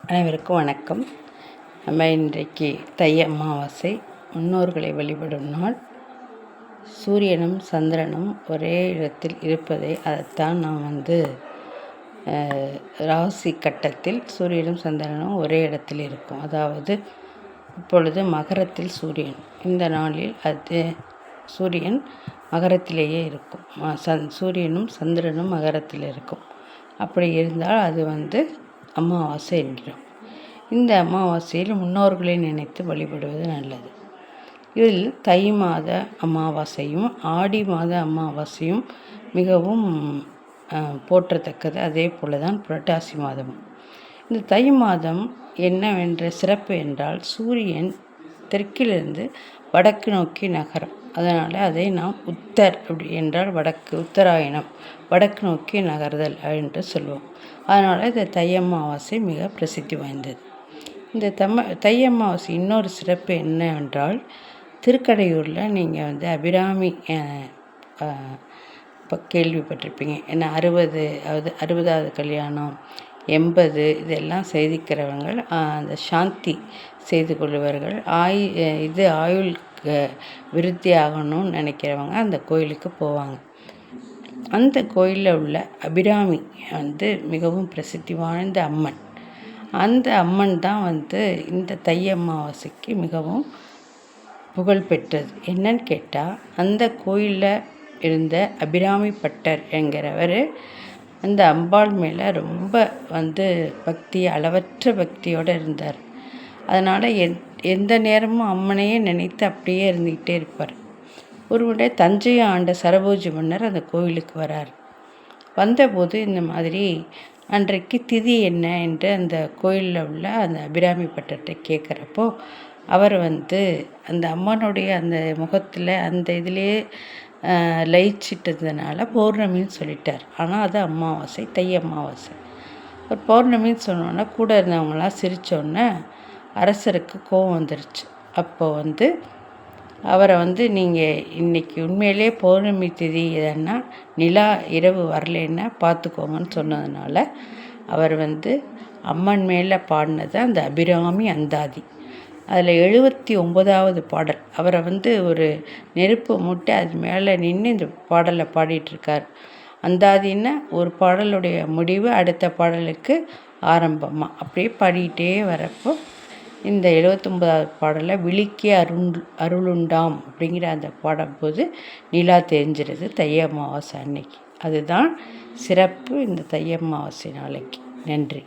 அனைவருக்கும் வணக்கம். நம்ம இன்றைக்கு தை அமாவாசை, முன்னோர்களை வழிபடும் நாள். சூரியனும் சந்திரனும் ஒரே இடத்தில் இருப்பதை அதைத்தான் நாம் ராசி கட்டத்தில் சூரியனும் சந்திரனும் ஒரே இடத்தில் இருக்கும். அதாவது இப்பொழுது மகரத்தில் சூரியன், இந்த நாளில் சூரியன் மகரத்திலேயே இருக்கும். சூரியனும் சந்திரனும் மகரத்தில் இருக்கும். அப்படி இருந்தால் அது அமாவாசை என்கிறோம். இந்த அமாவாசையில் முன்னோர்களை நினைத்து வழிபடுவது நல்லது. இதில் தை மாத அமாவாசையும் ஆடி மாத அமாவாசையும் மிகவும் போற்றத்தக்கது. அதே போல தான் புரட்டாசி மாதமும். இந்த தை மாதம் என்னவென்ற சிறப்பு என்றால், சூரியன் தெற்கிலிருந்து வடக்கு நோக்கி நகரம். அதனால் அதை நாம் உத்தர் அப்படி என்றால் வடக்கு, உத்தராயணம், வடக்கு நோக்கி நகர்தல் என்று சொல்லுவோம். அதனால் இந்த தை அமாவாசை மிக பிரசித்தி வாய்ந்தது. இந்த தை அமாவாசை இன்னொரு சிறப்பு என்னவென்றால், திருக்கடையூரில் நீங்கள் அபிராமி இப்போ கேள்விப்பட்டிருப்பீங்க. ஏன்னா 60வது கல்யாணம், 80 இதெல்லாம் செய்திக்கிறவங்க அந்த சாந்தி செய்து கொள்ளுவார்கள். ஆயுள் விருத்தி ஆகணும்னு நினைக்கிறவங்க அந்த கோயிலுக்கு போவாங்க. அந்த கோயிலில் உள்ள அபிராமி மிகவும் பிரசித்தி வாய்ந்த அம்மன். அந்த அம்மன் தான் இந்த தை அமாவாசைக்கு மிகவும் புகழ் பெற்றது. என்னன்னு கேட்டால், அந்த கோயிலில் இருந்த அபிராமி பட்டர் என்கிறவர் அந்த அம்பாள் மேலே ரொம்ப பக்தி, அளவற்ற பக்தியோடு இருந்தார். அதனால் எந்த நேரமும் அம்மனையே நினைத்து அப்படியே இருந்துக்கிட்டே இருப்பார். ஒரு முறை தஞ்சையை ஆண்ட சரபோஜி மன்னர் அந்த கோயிலுக்கு வரார். வந்தபோது இந்த மாதிரி அன்றைக்கு திதி என்ன என்று அந்த கோயிலில் உள்ள அந்த அபிராமி பட்டர்கிட்ட கேட்குறப்போ, அவர் அந்த அம்மனுடைய அந்த முகத்தில் அந்த இதிலே லயிச்சிட்டதுனால பௌர்ணமின்னு சொல்லிட்டார். ஆனால் அது அமாவாசை, தை அமாவாசை. ஒரு பௌர்ணமின்னு சொன்னோன்னா கூட இருந்தவங்களாம் சிரித்தோன்னே அரசருக்கு கோபம் வந்துருச்சு. அப்போது அவரை நீங்கள் இன்றைக்கி உண்மையிலே பௌர்ணமி திதி எதன்னா நிலா இரவு வரலைன்னா பார்த்துக்கோங்கன்னு சொன்னதுனால அவர் அம்மன் மேலே பாடினது அந்த அபிராமி அந்தாதி. அதில் 79வது பாடல். அவரை ஒரு நெருப்பு மூட்டை அது மேலே நின்று இந்த பாடலை பாடிட்டுருக்கார். அந்தாதின்னா ஒரு பாடலுடைய முடிவு அடுத்த பாடலுக்கு ஆரம்பமாக அப்படியே பாடிக்கிட்டே வரப்போ இந்த 79வது பாடலை விழிக்கே அருளுண்டாம் அப்படிங்கிற அந்த பாடும்போது நிலா தெரிஞ்சிருது தை அமாவாசை அன்னைக்கு. அதுதான் சிறப்பு இந்த தை அமாவாசை நாளைக்கு. நன்றி.